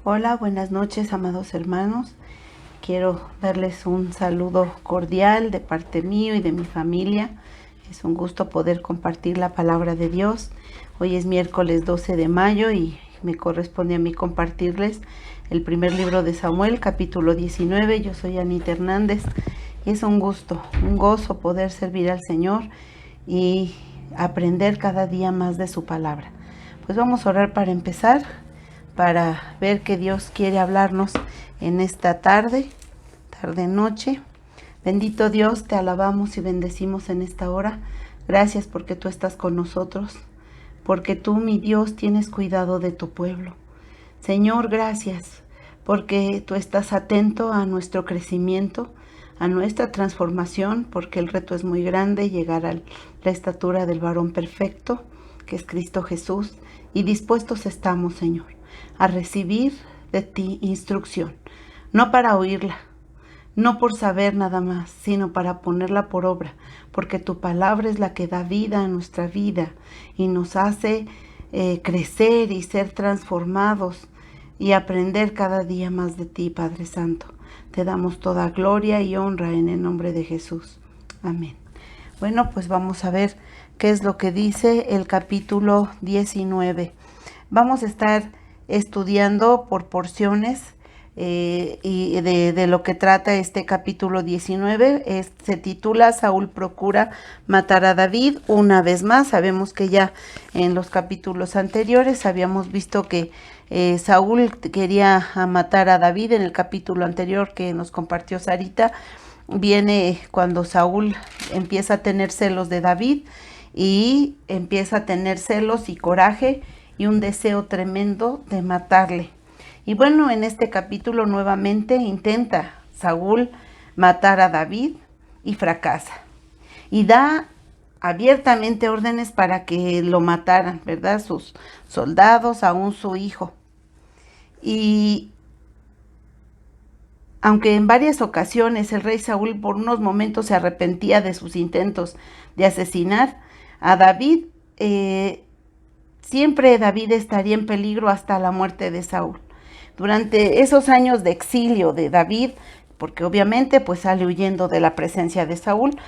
Hola, buenas noches, amados hermanos. Quiero darles un saludo cordial de parte mío y de mi familia. Es un gusto poder compartir la palabra de Dios. Hoy es miércoles 12 de mayo y me corresponde a mí compartirles el primer libro de Samuel, capítulo 19. Yo soy Anita Hernández y es un gusto, un gozo poder servir al Señor y aprender cada día más de su palabra. Pues vamos a orar para empezar, para ver que Dios quiere hablarnos en esta noche. Bendito Dios, te alabamos y bendecimos en esta hora. Gracias porque tú estás con nosotros, porque tú, mi Dios, tienes cuidado de tu pueblo. Señor, gracias porque tú estás atento a nuestro crecimiento, a nuestra transformación, porque el reto es muy grande, llegar a la estatura del varón perfecto, que es Cristo Jesús, y dispuestos estamos, Señor, a recibir de ti instrucción, no para oírla, no por saber nada más, sino para ponerla por obra, porque tu palabra es la que da vida a nuestra vida y nos hace crecer y ser transformados y aprender cada día más de ti, Padre Santo. Te damos toda gloria y honra en el nombre de Jesús. Amén. Bueno, pues vamos a ver qué es lo que dice el capítulo 19. Vamos a estar estudiando por porciones y de lo que trata este capítulo 19. Se titula Saúl procura matar a David una vez más. Sabemos que ya en los capítulos anteriores habíamos visto que Saúl quería matar a David. En el capítulo anterior que nos compartió Sarita, viene cuando Saúl empieza a tener celos de David y empieza a tener celos y coraje y un deseo tremendo de matarle. Y bueno, en este capítulo nuevamente intenta Saúl matar a David y fracasa. Y da abiertamente órdenes para que lo mataran, ¿verdad? Sus soldados, aún su hijo. Y aunque en varias ocasiones el rey Saúl por unos momentos se arrepentía de sus intentos de asesinar a David, siempre David estaría en peligro hasta la muerte de Saúl. Durante esos años de exilio de David, porque obviamente pues sale huyendo de la presencia de Saúl,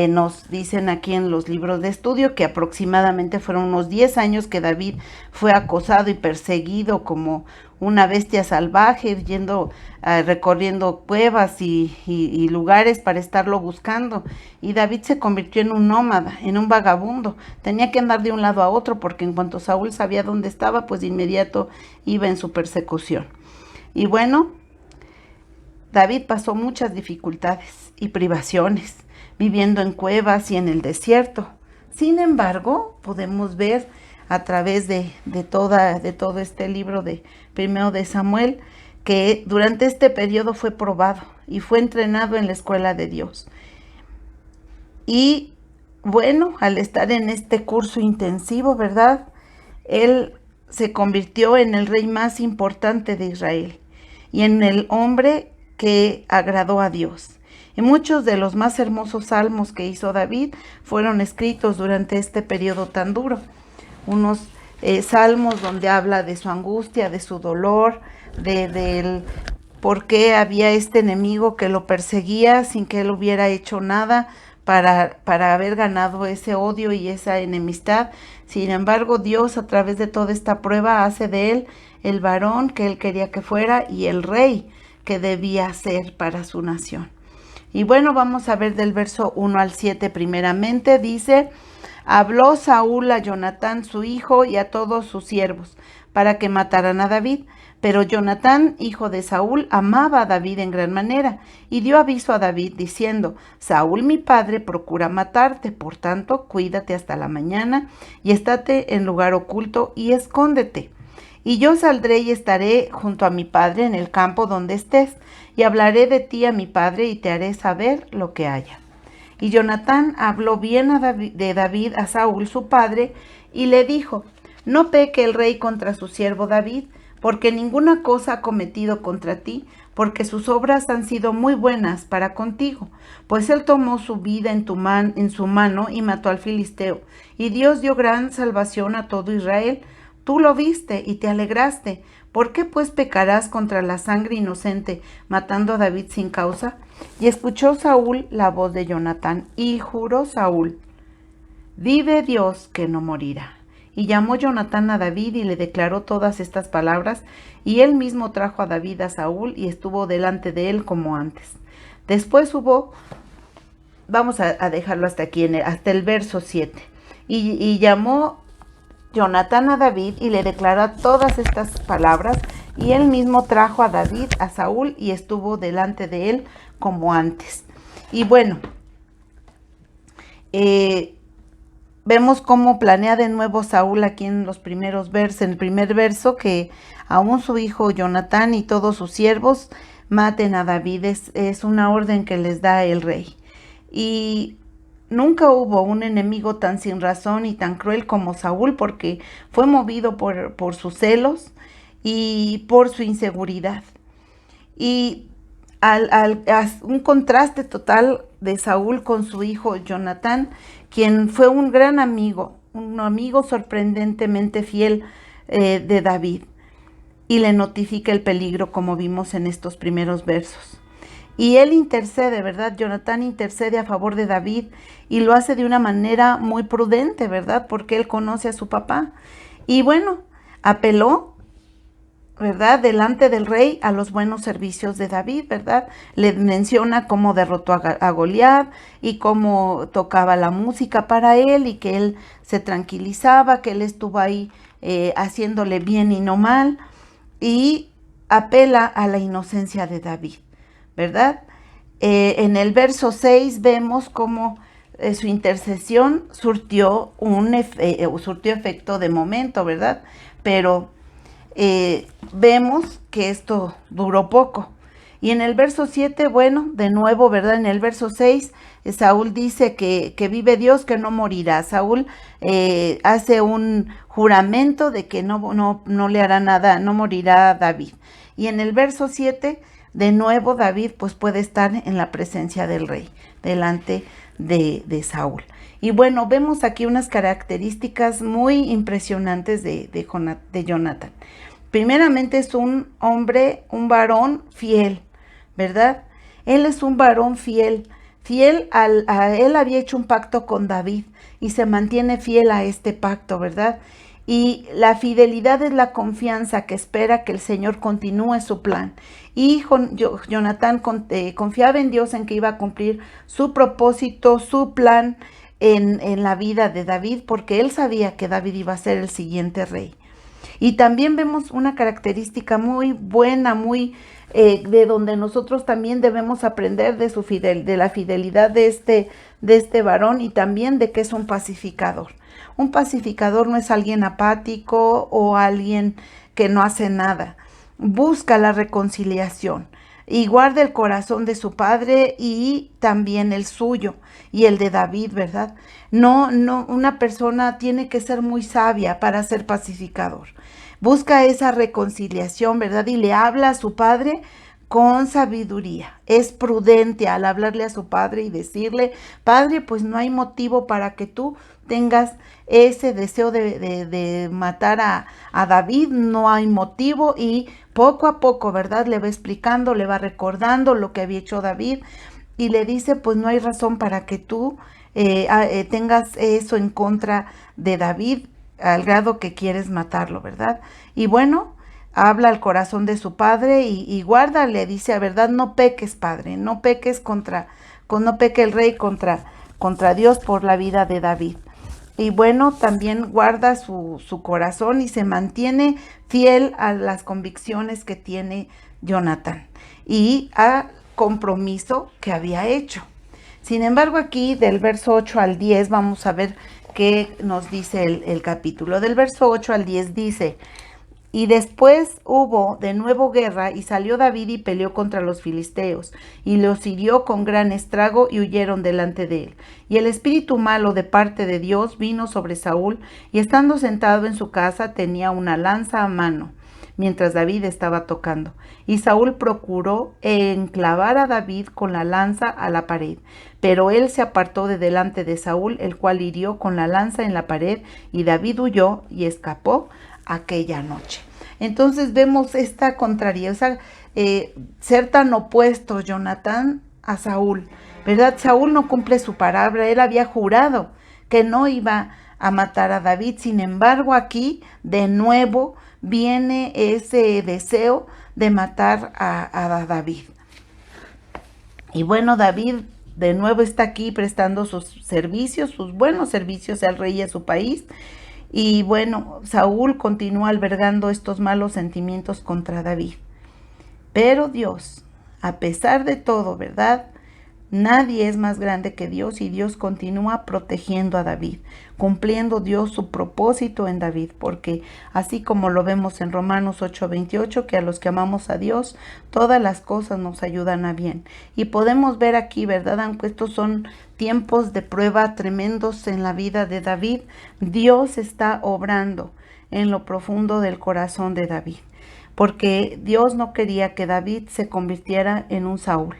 nos dicen aquí en los libros de estudio que aproximadamente fueron unos 10 años que David fue acosado y perseguido como una bestia salvaje, recorriendo cuevas y lugares para estarlo buscando. Y David se convirtió en un nómada, en un vagabundo. Tenía que andar de un lado a otro porque en cuanto Saúl sabía dónde estaba, pues de inmediato iba en su persecución. Y bueno, David pasó muchas dificultades y privaciones, viviendo en cuevas y en el desierto. Sin embargo, podemos ver a través de todo este libro de Primero de Samuel, que durante este periodo fue probado y fue entrenado en la escuela de Dios. Y bueno, al estar en este curso intensivo, ¿verdad? Él se convirtió en el rey más importante de Israel y en el hombre que agradó a Dios. Y muchos de los más hermosos salmos que hizo David fueron escritos durante este periodo tan duro. Unos salmos donde habla de su angustia, de su dolor, del por qué había este enemigo que lo perseguía sin que él hubiera hecho nada para haber ganado ese odio y esa enemistad. Sin embargo, Dios a través de toda esta prueba hace de él el varón que él quería que fuera y el rey que debía ser para su nación. Y bueno, vamos a ver del verso 1 al 7 primeramente. Dice: habló Saúl a Jonatán su hijo y a todos sus siervos para que mataran a David. Pero Jonatán, hijo de Saúl, amaba a David en gran manera y dio aviso a David diciendo: Saúl mi padre procura matarte, por tanto cuídate hasta la mañana y estate en lugar oculto y escóndete. Y yo saldré y estaré junto a mi padre en el campo donde estés, y hablaré de ti a mi padre y te haré saber lo que haya. Y Jonatán habló bien de David a Saúl su padre, y le dijo: no peque el rey contra su siervo David, porque ninguna cosa ha cometido contra ti, porque sus obras han sido muy buenas para contigo. Pues él tomó su vida en su mano y mató al filisteo, y Dios dio gran salvación a todo Israel, Tú lo viste y te alegraste. ¿Por qué pues pecarás contra la sangre inocente, matando a David sin causa? Y escuchó Saúl la voz de Jonatán, y juró Saúl: vive Dios que no morirá. Y llamó Jonatán a David y le declaró todas estas palabras, y él mismo trajo a David a Saúl y estuvo delante de él como antes. Después vamos a dejarlo hasta aquí, hasta el verso 7. Y llamó Jonatán a David y le declaró todas estas palabras, y él mismo trajo a David a Saúl y estuvo delante de él como antes. Y bueno, vemos cómo planea de nuevo Saúl aquí en los primeros versos, en el primer verso, que aún su hijo Jonatán y todos sus siervos maten a David. Es una orden que les da el rey. Y nunca hubo un enemigo tan sin razón y tan cruel como Saúl, porque fue movido por sus celos y por su inseguridad. Y a un contraste total de Saúl con su hijo Jonatán, quien fue un gran amigo, un amigo sorprendentemente fiel de David, y le notifica el peligro, como vimos en estos primeros versos. Y él intercede, ¿verdad? Jonatán intercede a favor de David y lo hace de una manera muy prudente, ¿verdad? Porque él conoce a su papá. Y bueno, apeló, ¿verdad?, delante del rey a los buenos servicios de David, ¿verdad? Le menciona cómo derrotó a Goliat y cómo tocaba la música para él, y que él se tranquilizaba, que él estuvo ahí haciéndole bien y no mal, y apela a la inocencia de David, ¿verdad? En el verso 6 vemos cómo su intercesión surtió efecto de momento, ¿verdad? Pero vemos que esto duró poco. Y en el verso 7, bueno, de nuevo, ¿verdad? En el verso 6, Saúl dice que vive Dios que no morirá. Saúl hace un juramento de que no le hará nada, no morirá David. Y en el verso 7, de nuevo David pues puede estar en la presencia del rey, delante de Saúl. Y bueno, vemos aquí unas características muy impresionantes de Jonatán. Primeramente es un hombre, un varón fiel, ¿verdad? Él es un varón fiel. Él había hecho un pacto con David y se mantiene fiel a este pacto, ¿verdad? Y la fidelidad es la confianza que espera que el Señor continúe su plan. Y Jonatán confiaba en Dios, en que iba a cumplir su propósito, su plan en la vida de David, porque él sabía que David iba a ser el siguiente rey. Y también vemos una característica muy buena, muy de donde nosotros también debemos aprender de la fidelidad de este varón, y también de que es un pacificador. Un pacificador no es alguien apático o alguien que no hace nada. Busca la reconciliación y guarda el corazón de su padre y también el suyo y el de David, ¿verdad? No, una persona tiene que ser muy sabia para ser pacificador. Busca esa reconciliación, ¿verdad? Y le habla a su padre con sabiduría. Es prudente al hablarle a su padre y decirle: padre, pues no hay motivo para que tú tengas ese deseo de matar a David, no hay motivo. Y poco a poco, ¿verdad?, le va explicando, le va recordando lo que había hecho David, y le dice: pues no hay razón para que tú tengas eso en contra de David, al grado que quieres matarlo, ¿verdad? Y bueno, habla al corazón de su padre y guarda, le dice: a verdad, no peques, padre, no peques no peque el rey contra Dios por la vida de David. Y bueno, también guarda su corazón y se mantiene fiel a las convicciones que tiene Jonatán y al compromiso que había hecho. Sin embargo, aquí del verso 8 al 10 vamos a ver qué nos dice el capítulo. Del verso 8 al 10 dice: y después hubo de nuevo guerra, y salió David y peleó contra los filisteos, y los hirió con gran estrago, y huyeron delante de él. Y el espíritu malo de parte de Dios vino sobre Saúl, y estando sentado en su casa tenía una lanza a mano, mientras David estaba tocando. Y Saúl procuró enclavar a David con la lanza a la pared, pero él se apartó de delante de Saúl, el cual hirió con la lanza en la pared, y David huyó y escapó aquella noche. Entonces vemos esta contrariedad, ser tan opuesto Jonatán a Saúl, ¿verdad? Saúl no cumple su palabra, él había jurado que no iba a matar a David. Sin embargo, aquí de nuevo viene ese deseo de matar a David. Y bueno, David de nuevo está aquí prestando sus servicios, sus buenos servicios al rey y a su país. Y bueno, Saúl continúa albergando estos malos sentimientos contra David. Pero Dios, a pesar de todo, ¿verdad? Nadie es más grande que Dios y Dios continúa protegiendo a David, cumpliendo Dios su propósito en David, porque así como lo vemos en Romanos 8:28, que a los que amamos a Dios, todas las cosas nos ayudan a bien. Y podemos ver aquí, ¿verdad? Aunque estos son tiempos de prueba tremendos en la vida de David, Dios está obrando en lo profundo del corazón de David, porque Dios no quería que David se convirtiera en un Saúl.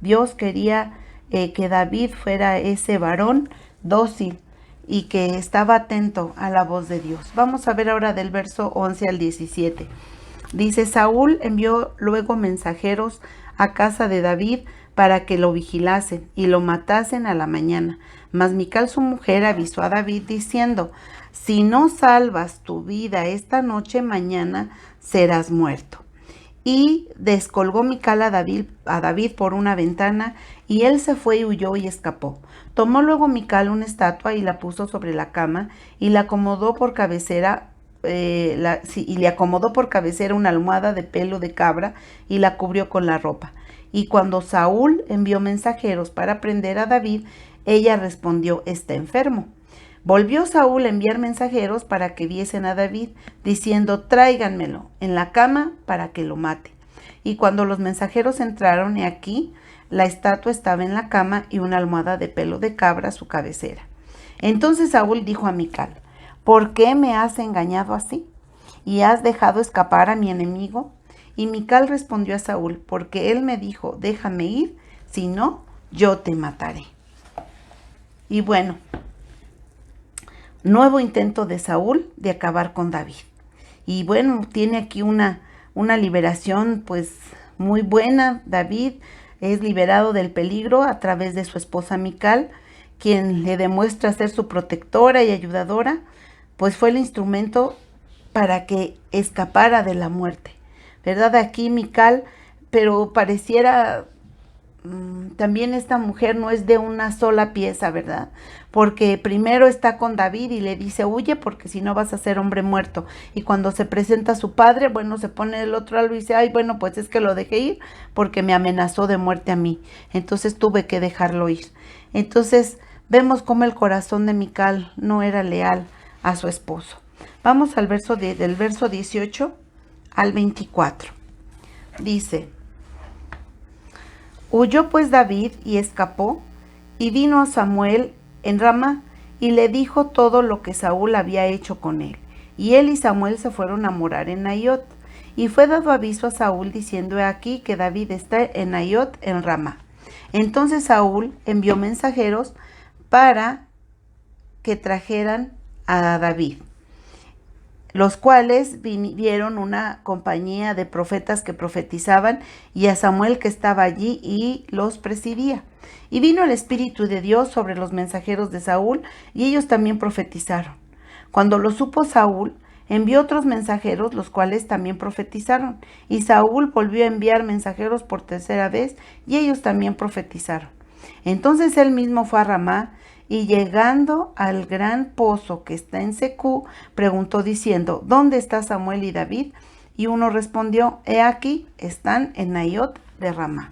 Dios quería que David fuera ese varón dócil y que estaba atento a la voz de Dios. Vamos a ver ahora del verso 11 al 17. Dice, Saúl envió luego mensajeros a casa de David para que lo vigilasen y lo matasen a la mañana. Mas Mical su mujer avisó a David diciendo, si no salvas tu vida esta noche, mañana serás muerto. Y descolgó Mical a David por una ventana, y él se fue y huyó y escapó. Tomó luego Mical una estatua y la puso sobre la cama, y la acomodó por cabecera, le acomodó por cabecera una almohada de pelo de cabra, y la cubrió con la ropa. Y cuando Saúl envió mensajeros para prender a David, ella respondió, está enfermo. Volvió Saúl a enviar mensajeros para que viesen a David, diciendo, tráiganmelo en la cama para que lo mate. Y cuando los mensajeros entraron, he aquí, la estatua estaba en la cama y una almohada de pelo de cabra a su cabecera. Entonces Saúl dijo a Mical, ¿por qué me has engañado así? ¿Y has dejado escapar a mi enemigo? Y Mical respondió a Saúl, porque él me dijo, déjame ir, si no, yo te mataré. Y bueno, nuevo intento de Saúl de acabar con David. Y bueno, tiene aquí una liberación pues muy buena. David es liberado del peligro a través de su esposa Mical, quien le demuestra ser su protectora y ayudadora, pues fue el instrumento para que escapara de la muerte, ¿verdad? Aquí Mical, pero pareciera también esta mujer no es de una sola pieza, ¿verdad? Porque primero está con David y le dice, huye porque si no vas a ser hombre muerto. Y cuando se presenta a su padre, bueno, se pone del otro lado y dice, ay, bueno, pues es que lo dejé ir porque me amenazó de muerte a mí. Entonces tuve que dejarlo ir. Entonces vemos cómo el corazón de Mical no era leal a su esposo. Vamos al del verso 18 al 24. Dice, huyó pues David y escapó, y vino a Samuel en Ramá, y le dijo todo lo que Saúl había hecho con él. Y él y Samuel se fueron a morar en Naiot. Y fue dado aviso a Saúl, diciendo, he aquí que David está en Naiot en Ramá. Entonces Saúl envió mensajeros para que trajeran a David, los cuales vinieron una compañía de profetas que profetizaban, y a Samuel que estaba allí y los presidía. Y vino el Espíritu de Dios sobre los mensajeros de Saúl, y ellos también profetizaron. Cuando lo supo Saúl, envió otros mensajeros, los cuales también profetizaron. Y Saúl volvió a enviar mensajeros por tercera vez, y ellos también profetizaron. Entonces él mismo fue a Ramá, y llegando al gran pozo que está en Secú, preguntó diciendo, ¿dónde está Samuel y David? Y uno respondió, he aquí, están en Naiot de Ramá.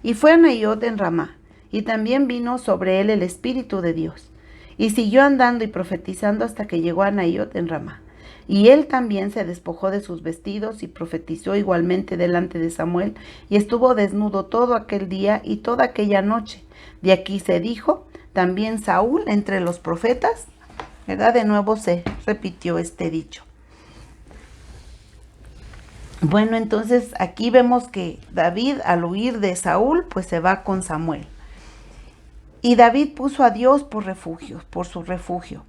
Y fue a Naiot en Ramá, y también vino sobre él el Espíritu de Dios. Y siguió andando y profetizando hasta que llegó a Naiot en Ramá. Y él también se despojó de sus vestidos y profetizó igualmente delante de Samuel, y estuvo desnudo todo aquel día y toda aquella noche. De aquí se dijo, también Saúl entre los profetas, ¿verdad? De nuevo se repitió este dicho. Bueno, entonces aquí vemos que David al huir de Saúl, pues se va con Samuel. Y David puso a Dios por refugio, por su refugio.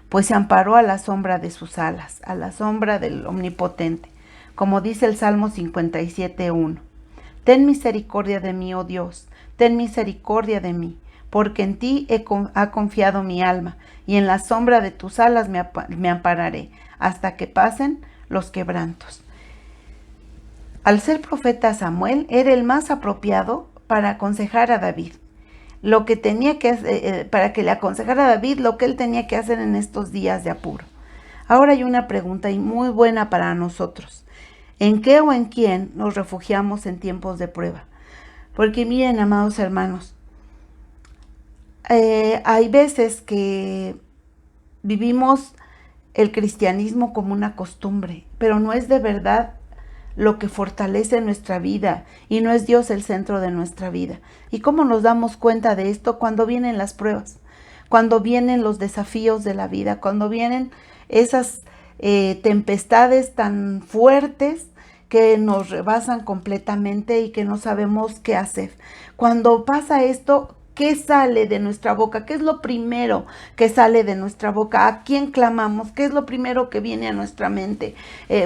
pues se amparó a la sombra de sus alas, a la sombra del Omnipotente, como dice el Salmo 57:1. Ten misericordia de mí, oh Dios, ten misericordia de mí, porque en ti ha confiado mi alma, y en la sombra de tus alas me ampararé, hasta que pasen los quebrantos. Al ser profeta Samuel, era el más apropiado para aconsejar a David. Lo que tenía que para que le aconsejara a David lo que él tenía que hacer en estos días de apuro. Ahora hay una pregunta y muy buena para nosotros. ¿En qué o en quién nos refugiamos en tiempos de prueba? Porque miren, amados hermanos, hay veces que vivimos el cristianismo como una costumbre, pero no es de verdad lo que fortalece nuestra vida, y no es Dios el centro de nuestra vida. ¿Y cómo nos damos cuenta de esto? Cuando vienen las pruebas, cuando vienen los desafíos de la vida, cuando vienen esas tempestades tan fuertes que nos rebasan completamente y que no sabemos qué hacer. Cuando pasa esto, ¿qué sale de nuestra boca? ¿Qué es lo primero que sale de nuestra boca? ¿A quién clamamos? ¿Qué es lo primero que viene a nuestra mente?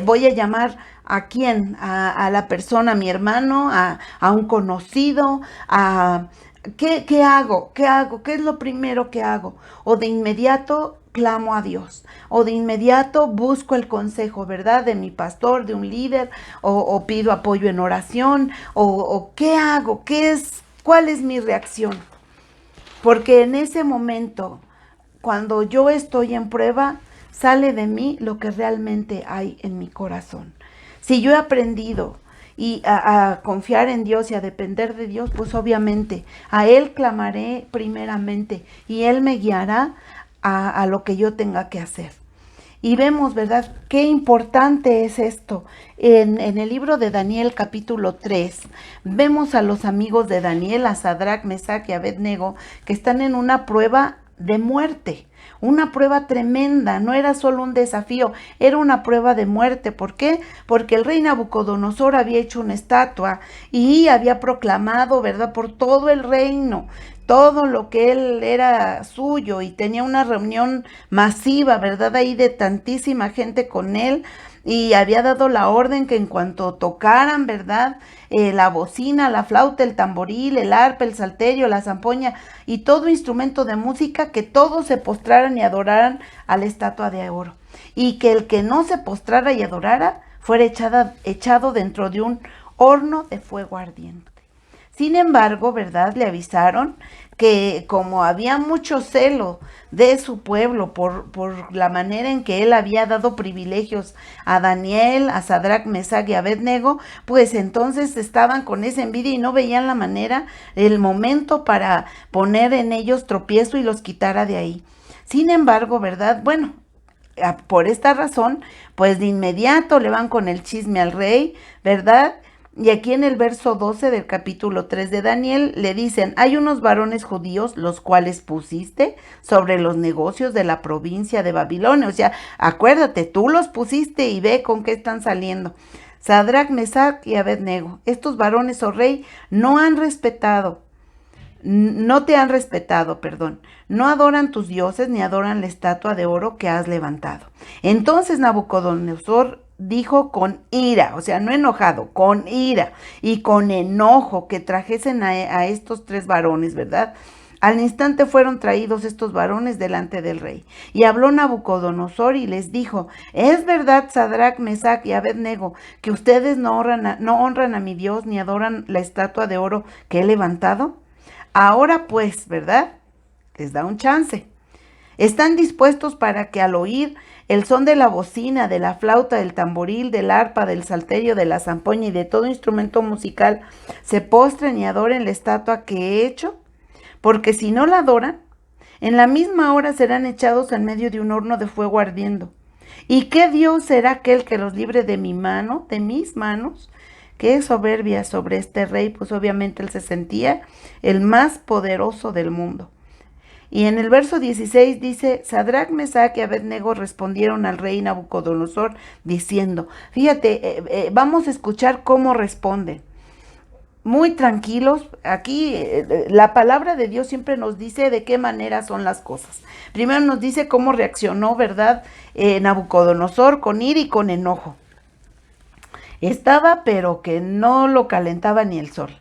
Voy a llamar ¿a quién? A la persona, a mi hermano, a un conocido, ¿qué hago? ¿Qué hago? ¿Qué es lo primero que hago? O de inmediato clamo a Dios, o de inmediato busco el consejo, ¿verdad? De mi pastor, de un líder, o pido apoyo en oración, o ¿qué hago? ¿Cuál es mi reacción? Porque en ese momento, cuando yo estoy en prueba, sale de mí lo que realmente hay en mi corazón. Si yo he aprendido a confiar en Dios y a depender de Dios, pues obviamente a Él clamaré primeramente y Él me guiará a lo que yo tenga que hacer. Y vemos, ¿verdad?, qué importante es esto. En el libro de Daniel, capítulo 3, vemos a los amigos de Daniel, a Sadrac, Mesac y Abednego, que están en una prueba de muerte. Una prueba tremenda, no era solo un desafío, era una prueba de muerte. ¿Por qué? Porque el rey Nabucodonosor había hecho una estatua y había proclamado, ¿verdad?, por todo el reino, todo lo que él era suyo, y tenía una reunión masiva, ¿verdad?, ahí de tantísima gente con él, y había dado la orden que en cuanto tocaran, ¿verdad?, la bocina, la flauta, el tamboril, el arpa, el salterio, la zampoña y todo instrumento de música, que todos se postraran y adoraran a la estatua de oro, y que el que no se postrara y adorara fuera echado dentro de un horno de fuego ardiente. Sin embargo, ¿verdad?, le avisaron que como había mucho celo de su pueblo por la manera en que él había dado privilegios a Daniel, a Sadrac, Mesac y Abednego, pues entonces estaban con esa envidia y no veían la manera, el momento para poner en ellos tropiezo y los quitara de ahí. Sin embargo, ¿verdad?, bueno, por esta razón, pues de inmediato le van con el chisme al rey, ¿verdad? Y aquí en el verso 12 del capítulo 3 de Daniel le dicen: hay unos varones judíos los cuales pusiste sobre los negocios de la provincia de Babilonia. O sea, acuérdate, tú los pusiste y ve con qué están saliendo. Sadrac, Mesac y Abednego, estos varones, oh rey, no te han respetado, no adoran tus dioses ni adoran la estatua de oro que has levantado. Entonces Nabucodonosor dijo con ira, o sea, no enojado, con ira y con enojo, que trajesen a estos tres varones, ¿verdad? Al instante fueron traídos estos varones delante del rey. Y habló Nabucodonosor y les dijo: ¿es verdad, Sadrac, Mesac y Abednego, que ustedes no honran a mi Dios ni adoran la estatua de oro que he levantado? Ahora pues, ¿verdad?, les da un chance. ¿Están dispuestos para que al oír el son de la bocina, de la flauta, del tamboril, del arpa, del salterio, de la zampoña y de todo instrumento musical se postren y adoren la estatua que he hecho? Porque si no la adoran, en la misma hora serán echados en medio de un horno de fuego ardiendo. ¿Y qué Dios será aquel que los libre de mi mano, de mis manos? Qué soberbia sobre este rey, pues obviamente él se sentía el más poderoso del mundo. Y en el verso 16 dice: Sadrac, Mesac y Abednego respondieron al rey Nabucodonosor diciendo, fíjate, vamos a escuchar cómo responden. muy tranquilos. Aquí la palabra de Dios siempre nos dice de qué manera son las cosas. Primero nos dice cómo reaccionó, ¿verdad? Nabucodonosor con ira y con enojo. Estaba, pero que no lo calentaba ni el sol.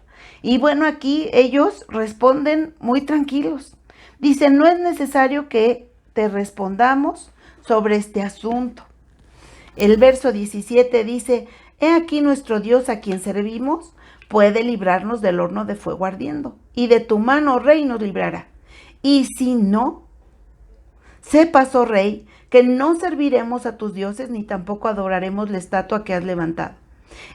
Y bueno, aquí ellos responden muy tranquilos. Dicen, no es necesario que te respondamos sobre este asunto. El verso 17 dice, he aquí nuestro Dios a quien servimos puede librarnos del horno de fuego ardiendo, y de tu mano, rey, nos librará. Y si no, sepas, oh rey, que no serviremos a tus dioses, ni tampoco adoraremos la estatua que has levantado.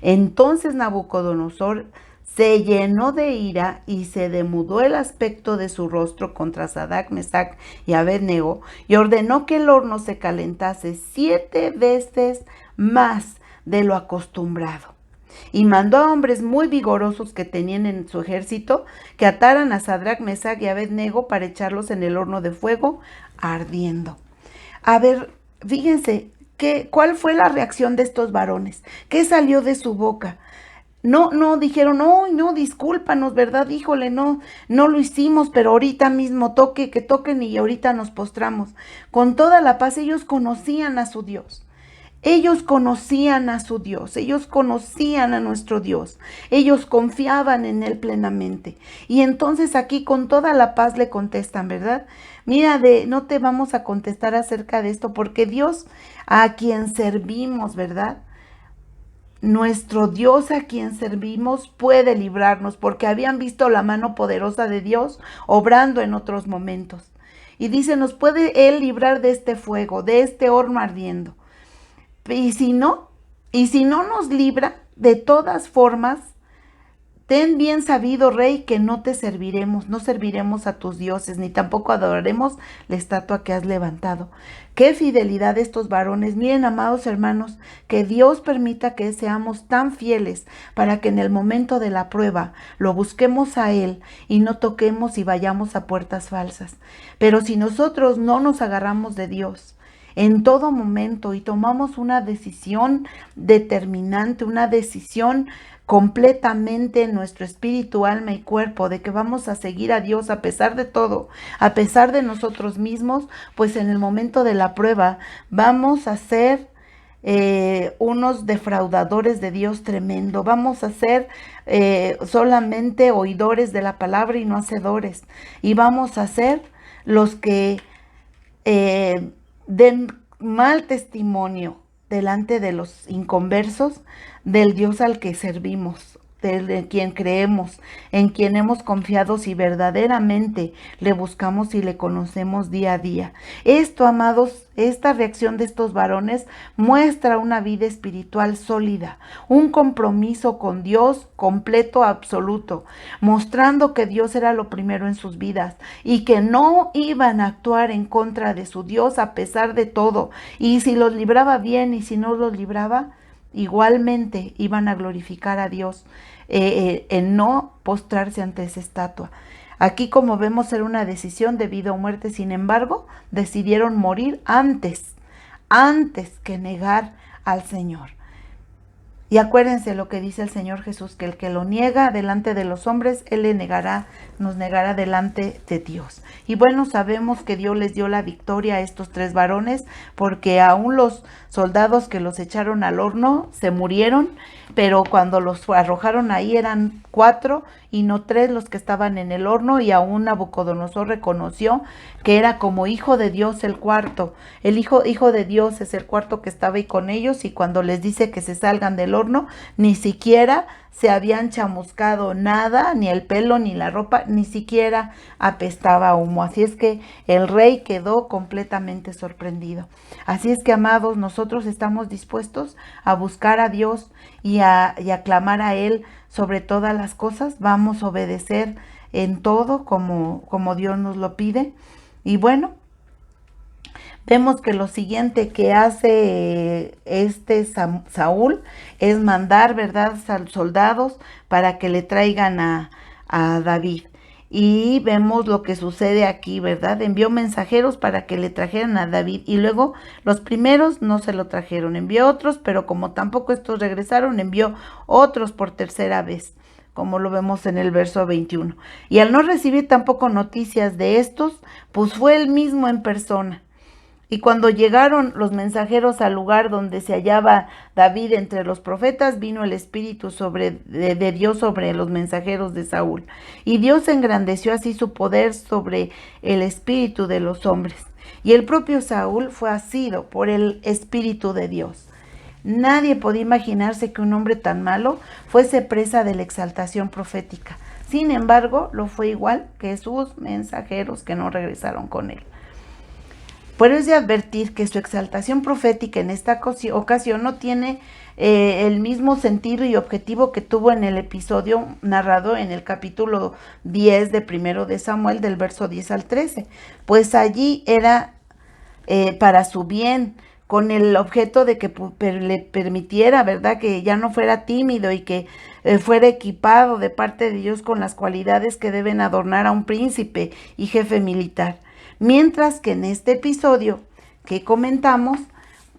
Entonces Nabucodonosor se llenó de ira y se demudó el aspecto de su rostro contra Sadrach, Mesach y Abednego, y ordenó que el horno se calentase 7 veces más de lo acostumbrado. Y mandó a hombres muy vigorosos que tenían en su ejército que ataran a Sadrach, Mesach y Abednego para echarlos en el horno de fuego ardiendo. A ver, fíjense, ¿cuál fue la reacción de estos varones? ¿Qué salió de su boca? No dijeron, no, discúlpanos, ¿verdad? Híjole, no lo hicimos, pero ahorita mismo que toquen y ahorita nos postramos. Con toda la paz, ellos conocían a su Dios. Ellos conocían a su Dios, ellos conocían a nuestro Dios, ellos confiaban en Él plenamente. Y entonces aquí con toda la paz le contestan, ¿verdad? Mira, no te vamos a contestar acerca de esto porque Dios a quien servimos, ¿verdad? Nuestro Dios a quien servimos puede librarnos porque habían visto la mano poderosa de Dios obrando en otros momentos. Y dice, nos puede Él librar de este fuego, de este horno ardiendo. Y si no nos libra, de todas formas, ten bien sabido, rey, que no te serviremos, no serviremos a tus dioses, ni tampoco adoraremos la estatua que has levantado. Qué fidelidad de estos varones. Miren, amados hermanos, que Dios permita que seamos tan fieles para que en el momento de la prueba lo busquemos a Él y no toquemos y vayamos a puertas falsas. Pero si nosotros no nos agarramos de Dios en todo momento y tomamos una decisión determinante, una decisión completamente en nuestro espíritu, alma y cuerpo, de que vamos a seguir a Dios a pesar de todo, a pesar de nosotros mismos, pues en el momento de la prueba vamos a ser unos defraudadores de Dios tremendo, vamos a ser solamente oidores de la palabra y no hacedores, y vamos a ser los que den mal testimonio delante de los inconversos del Dios al que servimos, de quien creemos, en quien hemos confiado si verdaderamente le buscamos y le conocemos día a día. Esto, amados, esta reacción de estos varones muestra una vida espiritual sólida, un compromiso con Dios completo, absoluto, mostrando que Dios era lo primero en sus vidas y que no iban a actuar en contra de su Dios a pesar de todo. Y si los libraba bien y si no los libraba, igualmente iban a glorificar a Dios en no postrarse ante esa estatua. Aquí, como vemos, era una decisión de vida o muerte. Sin embargo, decidieron morir antes que negar al Señor. Y acuérdense lo que dice el Señor Jesús, que el que lo niega delante de los hombres, Él nos negará delante de Dios. Y bueno, sabemos que Dios les dio la victoria a estos 3 varones, porque aún los soldados que los echaron al horno se murieron, pero cuando los arrojaron ahí eran 4 y no 3 los que estaban en el horno, y aún Nabucodonosor reconoció que era como hijo de Dios el cuarto. El hijo de Dios es el cuarto que estaba ahí con ellos, y cuando les dice que se salgan del horno, ni siquiera se habían chamuscado nada, ni el pelo, ni la ropa, ni siquiera apestaba a humo. Así es que el rey quedó completamente sorprendido. Así es que, amados, nosotros estamos dispuestos a buscar a Dios y a clamar a Él sobre todas las cosas. Vamos a obedecer en todo como Dios nos lo pide. Y bueno, vemos que lo siguiente que hace Saúl es mandar, ¿verdad?, soldados para que le traigan a David. Y vemos lo que sucede aquí, ¿verdad? Envió mensajeros para que le trajeran a David, y luego los primeros no se lo trajeron. Envió otros, pero como tampoco estos regresaron, envió otros por tercera vez, como lo vemos en el verso 21. Y al no recibir tampoco noticias de estos, pues fue él mismo en persona. Y cuando llegaron los mensajeros al lugar donde se hallaba David entre los profetas, vino el Espíritu de Dios sobre los mensajeros de Saúl. Y Dios engrandeció así su poder sobre el espíritu de los hombres. Y el propio Saúl fue asido por el Espíritu de Dios. Nadie podía imaginarse que un hombre tan malo fuese presa de la exaltación profética. Sin embargo, lo fue igual que sus mensajeros que no regresaron con él. Pero es de advertir que su exaltación profética en esta ocasión no tiene el mismo sentido y objetivo que tuvo en el episodio narrado en el capítulo 10 de 1 de Samuel, del verso 10 al 13, pues allí era para su bien, con el objeto de que le permitiera, ¿verdad?, que ya no fuera tímido y que fuera equipado de parte de Dios con las cualidades que deben adornar a un príncipe y jefe militar. Mientras que en este episodio que comentamos,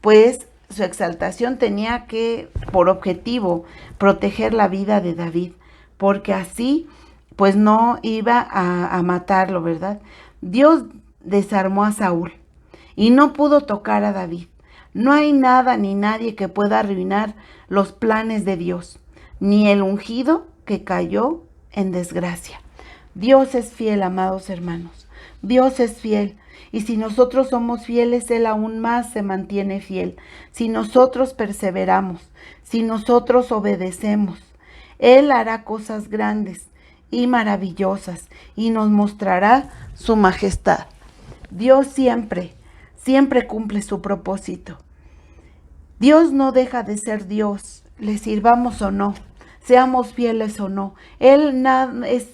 pues su exaltación tenía que, por objetivo, proteger la vida de David, porque así, pues no iba a matarlo, ¿verdad? Dios desarmó a Saúl y no pudo tocar a David. No hay nada ni nadie que pueda arruinar los planes de Dios, ni el ungido que cayó en desgracia. Dios es fiel, amados hermanos. Dios es fiel, y si nosotros somos fieles, Él aún más se mantiene fiel. Si nosotros perseveramos, si nosotros obedecemos, Él hará cosas grandes y maravillosas y nos mostrará su majestad. Dios siempre cumple su propósito. Dios no deja de ser Dios, le sirvamos o no, seamos fieles o no. Él es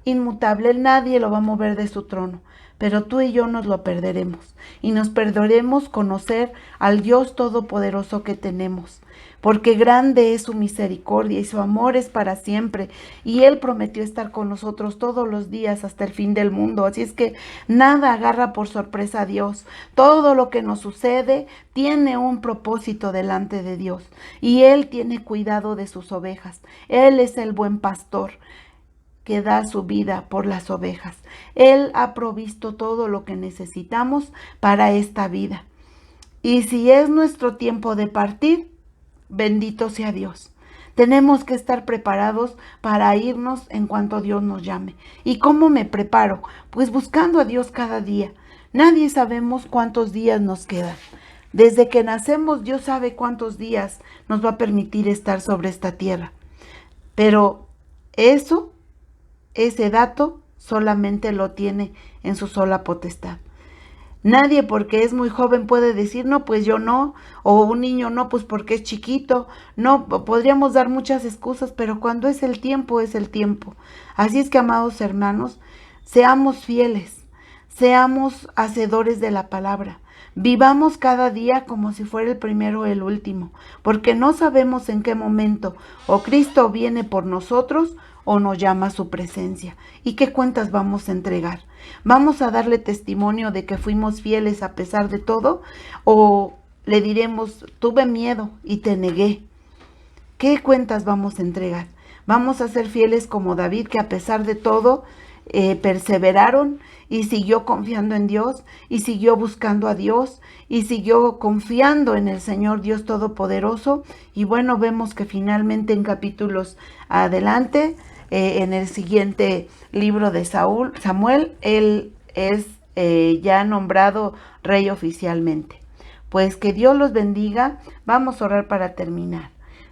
inmutable, Él nadie lo va a mover de su trono. Pero tú y yo nos lo perderemos, y nos perderemos conocer al Dios todopoderoso que tenemos, porque grande es su misericordia y su amor es para siempre, y Él prometió estar con nosotros todos los días hasta el fin del mundo. Así es que nada agarra por sorpresa a Dios. Todo lo que nos sucede tiene un propósito delante de Dios, y Él tiene cuidado de sus ovejas. Él es el buen pastor que da su vida por las ovejas. Él ha provisto todo lo que necesitamos para esta vida. Y si es nuestro tiempo de partir, bendito sea Dios. Tenemos que estar preparados para irnos en cuanto Dios nos llame. ¿Y cómo me preparo? Pues buscando a Dios cada día. Nadie sabemos cuántos días nos quedan. Desde que nacemos, Dios sabe cuántos días nos va a permitir estar sobre esta tierra. Pero ese dato solamente lo tiene en su sola potestad. Nadie porque es muy joven puede decir, no, pues yo no, o un niño no, pues porque es chiquito. No, podríamos dar muchas excusas, pero cuando es el tiempo, es el tiempo. Así es que, amados hermanos, seamos fieles, seamos hacedores de la palabra. Vivamos cada día como si fuera el primero o el último, porque no sabemos en qué momento o Cristo viene por nosotros o nos llama a su presencia. ¿Y qué cuentas vamos a entregar? ¿Vamos a darle testimonio de que fuimos fieles a pesar de todo? ¿O le diremos, tuve miedo y te negué? ¿Qué cuentas vamos a entregar? ¿Vamos a ser fieles como David, que a pesar de todo perseveraron y siguió confiando en Dios y siguió buscando a Dios y siguió confiando en el Señor Dios Todopoderoso? Y bueno, vemos que finalmente en capítulos adelante, en el siguiente libro de Samuel, él es ya nombrado rey oficialmente. Pues que Dios los bendiga. Vamos a orar para terminar.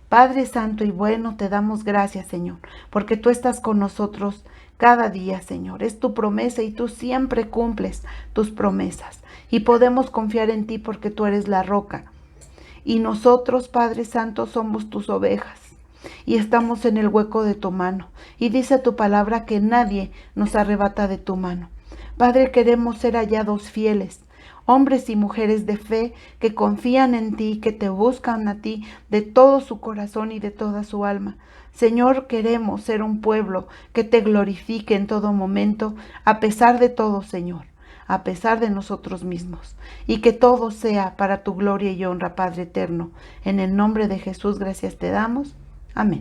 Padre Santo y bueno, te damos gracias, Señor, porque tú estás con nosotros cada día, Señor. Es tu promesa y tú siempre cumples tus promesas. Y podemos confiar en ti porque tú eres la roca. Y nosotros, Padre Santo, somos tus ovejas. Y estamos en el hueco de tu mano. Y dice tu palabra que nadie nos arrebata de tu mano. Padre, queremos ser hallados fieles, hombres y mujeres de fe que confían en ti, que te buscan a ti de todo su corazón y de toda su alma. Señor, queremos ser un pueblo que te glorifique en todo momento, a pesar de todo, Señor, a pesar de nosotros mismos. Y que todo sea para tu gloria y honra, Padre eterno. En el nombre de Jesús, gracias te damos. Amén.